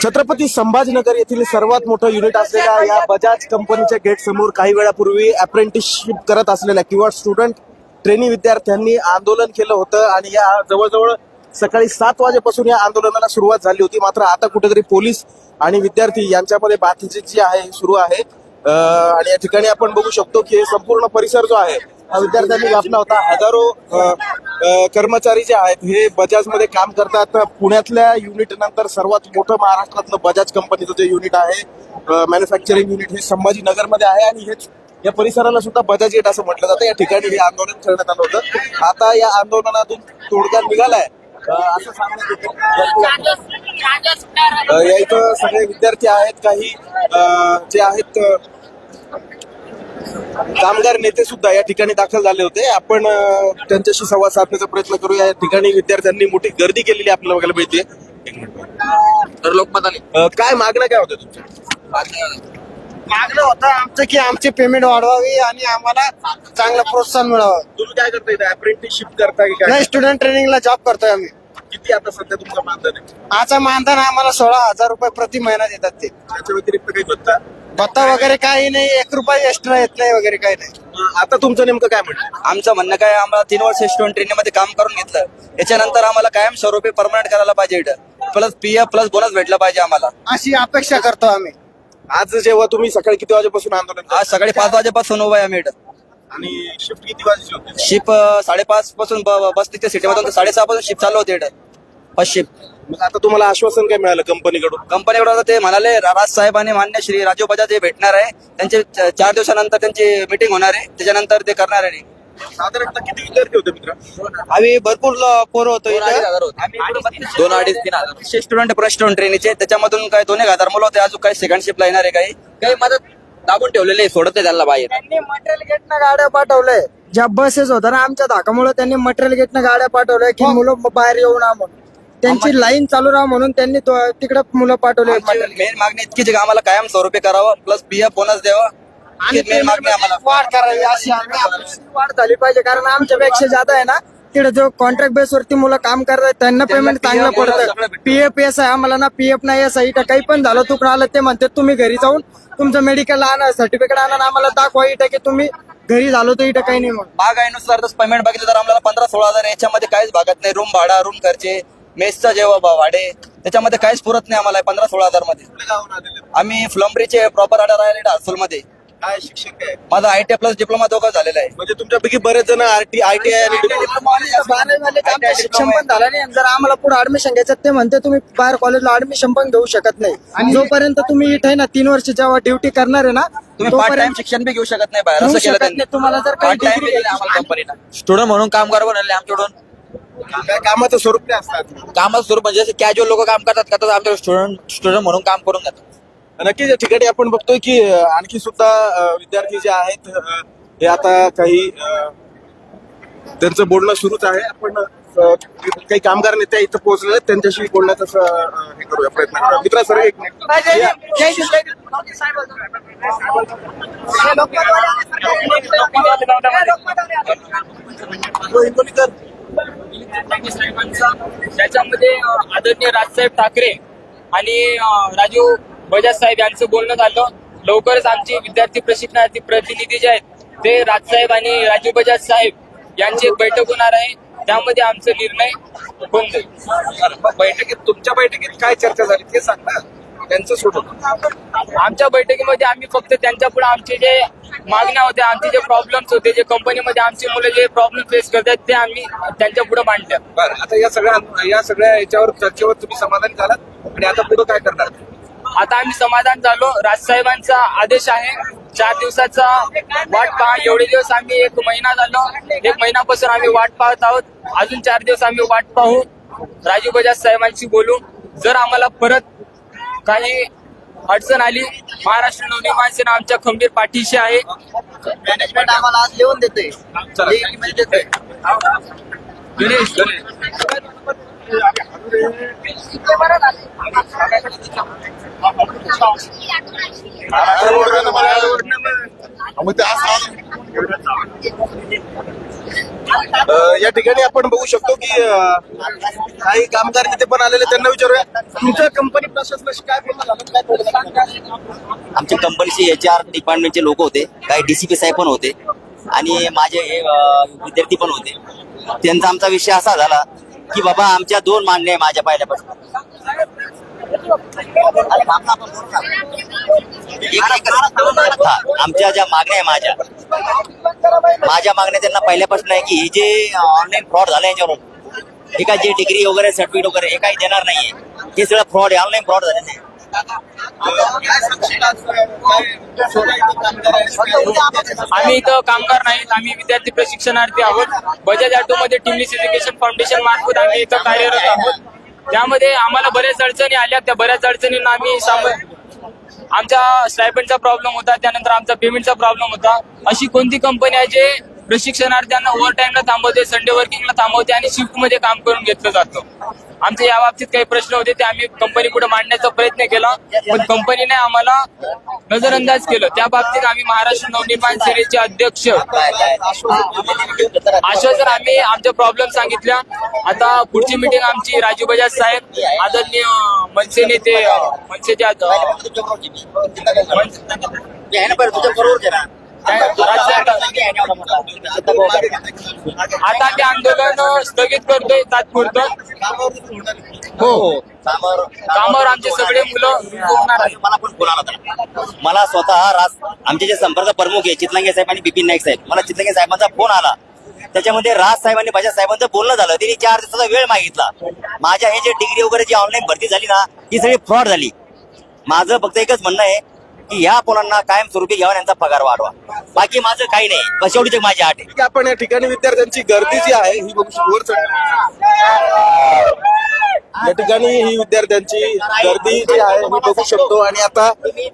छत्रपती संभाजीनगर येथील सर्वात मोठं युनिट असलेल्या या बजाज कंपनीच्या गेट समोर काही वेळापूर्वी अप्रेंटिसशिप करत असलेल्या किंवा स्टुडंट ट्रेनी विद्यार्थ्यांनी आंदोलन केलं होतं आणि या जवळजवळ सकाळी 7 वाजेपासून या आंदोलनाला सुरुवात झाली होती. मात्र आता कुठेतरी पोलीस आणि विद्यार्थी यांच्यामध्ये बातचीत जी आहे सुरू आहे आणि या ठिकाणी आपण बघू शकतो की संपूर्ण परिसर जो आहे हा विद्यार्थ्यांनी व्यापला होता. हजारो कर्मचारी जे आहेत हे बजाजमध्ये काम करतात. पुण्यातल्या युनिट नंतर सर्वात मोठं महाराष्ट्रातलं बजाज कंपनीचं जे युनिट आहे मॅन्युफॅक्चरिंग युनिट हे संभाजीनगरमध्ये आहे आणि हेच या परिसराला सुद्धा बजाज गेट असं म्हटलं जातं. या ठिकाणी हे आंदोलन करण्यात आलं होतं. आता या आंदोलनातून तोडगा निघालाय असं सांगण्यात येतं. या इथं सगळे विद्यार्थी आहेत, काही जे आहेत कामगार नेते सुद्धा या ठिकाणी दाखल झाले होते. आपण त्यांच्याशी संवाद साधण्याचा प्रयत्न करूया. या ठिकाणी विद्यार्थ्यांनी मोठी गर्दी केलेली आपल्याला बघायला मिळते. एक मिनिट तर लोकमत आले. काय मागणं काय होतं तुमच्या? मागणं होतं आमचं की आमची पेमेंट वाढवावी आणि आम्हाला चांगलं प्रोत्साहन मिळावं. तुम्ही काय करता इथे? अप्रेंटिसशिप करता की काय? नाही, स्टुडंट ट्रेनिंगला जॉब करतोय आम्ही. किती आता सध्या तुमचं मानधन आहे? आजचं मानधन आम्हाला 16,000 रुपये प्रति महिना देतात. ते त्याच्या व्यतिरिक्त काही भत्ता? भत्ता वगैरे काही नाही, 1 रुपया एक्स्ट्रा येत नाही वगैरे काही नाही. आता तुमचं नेमकं काय म्हणणं? आमचं म्हणणं काय, आम्हाला 3 वर्ष स्टुडंट ट्रेनिंगमध्ये काम करून घेतलं, याच्यानंतर आम्हाला कायम स्वरूपी परमनंट करायला पाहिजे, प्लस पीएफ प्लस बोनस भेटला पाहिजे आम्हाला, अशी अपेक्षा करतो आम्ही. आज जेव्हा तुम्ही सकाळी किती वाजेपासून आंदोलन आज सकाळी 5 वाजेपासून उभा आहे आम्ही इथं. आणि शिफ्ट किती वाजेची होती? शिप 5:30 पासून बस तिथे सिटीमधून 6:30 पासून शिफ्ट चालू होते इथं फर्स्ट शिफ्ट. मग आता तुम्हाला आश्वासन काय मिळालं कंपनीकडून? कंपनीकडून ते म्हणाले राज साहेब आणि मान्य श्री राजीव बजाज हे भेटणार आहे, त्यांचे 4 दिवसानंतर त्यांची मीटिंग होणार आहे, त्याच्यानंतर ते करणार आहे. साधारणतः किती विद्यार्थी होते मित्र? आम्ही भरपूर पोरं होतो इथं. 2-2.5 स्टुडंट पर स्टुडंट ट्रेनिंगचे, त्याच्यामधून काय 2,000 मुलं होते. अजून काही सेकंड शिफ्टला येणार आहे, काही मदत दाबून ठेवलेले, सोडत नाही त्याला बाहेर. त्यांनी मटेरियल गेटनं गाड्या पाठवलंय. ज्या बसेस होत्या ना आमच्या धाकामुळे त्यांनी मटेरियल गेटनं गाड्या पाठवल्या की मुलं बाहेर येऊ ना म्हणून, त्यांची लाईन चालू राहा म्हणून त्यांनी तिकडे मुलं पाठवले. मेन मागणी इतकी की आम्हाला कायम स्वरूपी करावं, प्लस पीएफ बोनस द्यावं. आणि मेन मागणी आम्हाला वाढ करावी अशी वाढ झाली पाहिजे, कारण आमच्यापेक्षा ज्यादा आहे ना तिकडे जो कॉन्ट्रॅक्ट बेस वरती मुलं काम करतात त्यांना पेमेंट चांगलं पडतं. पीएफ एस आहे, आम्हाला ना पीएफ नाही एस आहे. इथं काही पण झालं तुकडं आलं ते म्हणते तुम्ही घरी जाऊन तुमचं मेडिकल आणा, सर्टिफिकेट आणा, आम्हाला दाखवा इथं की तुम्ही घरी झालो तर इथं काही नाही. म्हणून महागाईनुसार पेमेंट बघितलं तर आम्हाला 15-16 हजार याच्यामध्ये काहीच भागत नाही. रूम भाडा, रूम खर्चे, मेसचा जेव्हा भाडे, त्याच्यामध्ये काहीच पुरत नाही आम्हाला 15-16 हजार मध्ये. आम्ही फ्लंबरीचे प्रॉपर ऑर्डर आहे हर्सुल मध्ये. काय शिक्षण काय? माझा ITI प्लस डिप्लोमा दोघं झालेला आहे. म्हणजे तुमच्यापैकी बरेच जण ITI आणि शिक्षण पण झालं नाही. जर आम्हाला पुढे ऍडमिशन घ्यायचं ते म्हणते तुम्ही बाहेर कॉलेजला ऍडमिशन पण घेऊ शकत नाही. आणि जोपर्यंत तुम्ही इथे ना 3 वर्ष जेव्हा ड्युटी करणार आहे ना तुम्ही पार्ट टाइम शिक्षण बी घेऊ शकत नाही बाहेर, असं केलं त्यांनी. तुम्हाला जर काही पार्ट टाइम degree दिले आम्हाला कंपनीला. स्टुडंट म्हणून कामगार बनवले आमच्याकडून. काय कामाचं स्वरूप काय असतात? कामाचं स्वरूप म्हणजे कॅज्युअल लोक काम करतात आमच्या स्टुडंट म्हणून काम करून जातात. नक्कीच या ठिकाणी आपण बघतोय की आणखी सुद्धा विद्यार्थी जे आहेत हे आता काही त्यांचं बोलणं सुरूच आहे. आपण काही कामगार नेते इथं पोहोचले आहेत, त्यांच्याशी बोलण्याचा हे करूया, प्रयत्न करूया. मित्रा सर एक त्याच्यामध्ये आदरणीय राजसाहेब ठाकरे आणि राजीव बजाज साहेब यांचं बोलणं झालं. लवकरच आमची विद्यार्थी प्रशिक्षणार्थी प्रतिनिधी जे आहेत ते राजसाहेब आणि राजीव बजाज साहेब यांची एक बैठक होणार आहे, त्यामध्ये आमचा निर्णय होऊन जाईल. तुमच्या बैठकीत काय चर्चा झाली ते सांग ना, त्यांचं सोडून. आमच्या बैठकीमध्ये आम्ही फक्त त्यांच्या पुढे आमचे जे मागण्या होत्या, आमचे जे प्रॉब्लेम्स होते, जे कंपनीमध्ये आमची मुलं जे प्रॉब्लेम फेस करतात ते आम्ही त्यांच्या पुढे मांडल्या. बरं, आता या सगळ्या याच्यावर चर्चेवर तुम्ही समाधान झालात आणि आता पुढे काय करणार? आता आम्ही समाधान झालो. राजसाहेबांचा आदेश आहे 4 दिवसाचा वाट पहा. एवढे दिवस आम्ही 1 महिना झालो, 1 महिन्यापासून आम्ही वाट पाहत आहोत. अजून 4 दिवस आम्ही वाट पाहू, राजीव बजाज साहेबांशी बोलू. जर आम्हाला परत काही अडचण आली, महाराष्ट्र नवनिर्माण सेना आमच्या खंबीर पाठीशी आहे. मॅनेजमेंट आम्हाला आज लिहून देते. मग ते या ठिकाणी आपण बघू शकतो की काही कामगार इथे पण आलेले, त्यांना विचारूया तुमच्या कंपनी प्रशासनाशी काय बोलणं झालं, काय थोडं सांगा? आमच्या कंपनीचे HR डिपार्टमेंटचे लोक होते, काही DCP साहेब पण होते आणि माझे हे विद्यार्थी पण होते. त्यांचा आमचा विषय असा झाला की बाबा आमच्या 2 मागण्या आहे माझ्या पहिल्यापासून. आमच्या ज्या मागण्या आहे माझ्या मागण्या त्यांना पहिल्यापासून आहे की हे जे ऑनलाईन फ्रॉड झालं याच्यावरून हे काय जे डिग्री वगैरे सर्टिफिकेट वगैरे हे काही देणार नाहीये. हे सगळं फ्रॉड आहे, ऑनलाईन फ्रॉड झालेलं आहे. आम्ही इथं कामगार नाहीत, आम्ही विद्यार्थी प्रशिक्षणार्थी आहोत. बजाज ऑटो मध्ये टिमनीस एज्युकेशन फाउंडेशन मार्फत आम्ही इथं कार्यरत आहोत. त्यामध्ये आम्हाला बऱ्याच अडचणी आल्या, त्या बऱ्याच अडचणींना आम्ही आमच्या स्टायपेंडचा प्रॉब्लेम होता, त्यानंतर आमचा पेमेंटचा प्रॉब्लेम होता. अशी कोणती कंपनी आहे जे प्रशिक्षणार्थ्यांना ओव्हर टाइमला थांबवते, संडे वर्किंगला थांबवते आणि शिफ्ट मध्ये काम करून घेतलं जातं. आमचे या बाबतीत काही प्रश्न होते, ते आम्ही कंपनी पुढे मांडण्याचा प्रयत्न केला, पण कंपनीने आम्हाला नजरअंदाज केलं. त्या बाबतीत आम्ही महाराष्ट्र नवनिर्माण सेनेचे अध्यक्ष आश्वासन आम्ही आमचे प्रॉब्लेम सांगितल्या. आता पुढची मीटिंग आमची राजू बजाज साहेब, आदरणीय मनसे नेते, मनसेचे तुझ्या बरोबर आता आम्ही आंदोलन स्थगित करतोय तात्पुरतं. हो, कामावर आमचे सगळे मुलं होणार आहेत. मला पण फोन आला होता. मला स्वतः आमचे जे संपर्क प्रमुख आहे चितलांगे साहेब आणि बिपिन नाईक साहेब, मला चितलांगे साहेबांचा फोन आला. त्याच्यामध्ये राज साहेब आणि बजाज साहेबांचं बोलणं झालं. त्यांनी 4 दिवसाचा वेळ मागितला. माझ्या हे जे डिग्री वगैरे जी ऑनलाईन भरती झाली ना, ती सगळी फ्रॉड झाली. माझं फक्त एकच म्हणणं आहे की ह्या पोरांना कायमस्वरूपी घ्यावा, यांचा पगार वाढवा. बाकी माझं काही नाही, बस एवढीच माझी आठ आहे. की आपण या ठिकाणी विद्यार्थ्यांची गर्दी जी आहे ही बघू शकतो. वर चढ. या ठिकाणी ही विद्यार्थ्यांची गर्दी जी आहे ही बघू शकतो आणि आता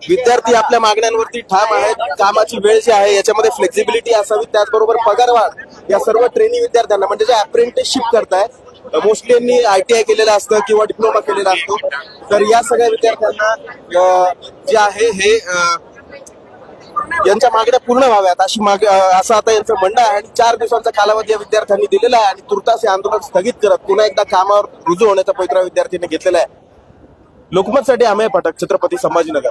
विद्यार्थी आपल्या मागण्यांवरती ठाम आहेत. कामाची वेळ जी आहे याच्यामध्ये फ्लेक्झिबिलिटी असावी, त्याचबरोबर पगारवाढ या सर्व ट्रेनी विद्यार्थ्यांना म्हणजे जे अप्रेंटिसशिप करताय, मोस्टली यांनी ITI केलेलं असतं किंवा डिप्लोमा केलेला असतो, तर या सगळ्या विद्यार्थ्यांना जे आहे हे यांच्या मागण्या पूर्ण व्हाव्यात अशी असं आता यांचं म्हणणं आहे. आणि 4 दिवसांचा कालावधी या विद्यार्थ्यांनी दिलेला आहे आणि तुर्तास हे आंदोलन स्थगित करत पुन्हा एकदा कामावर रुजू होण्याचा पवित्रा विद्यार्थ्यांनी घेतलेला आहे. लोकमतसाठी अमेय पाठक, छत्रपती संभाजीनगर.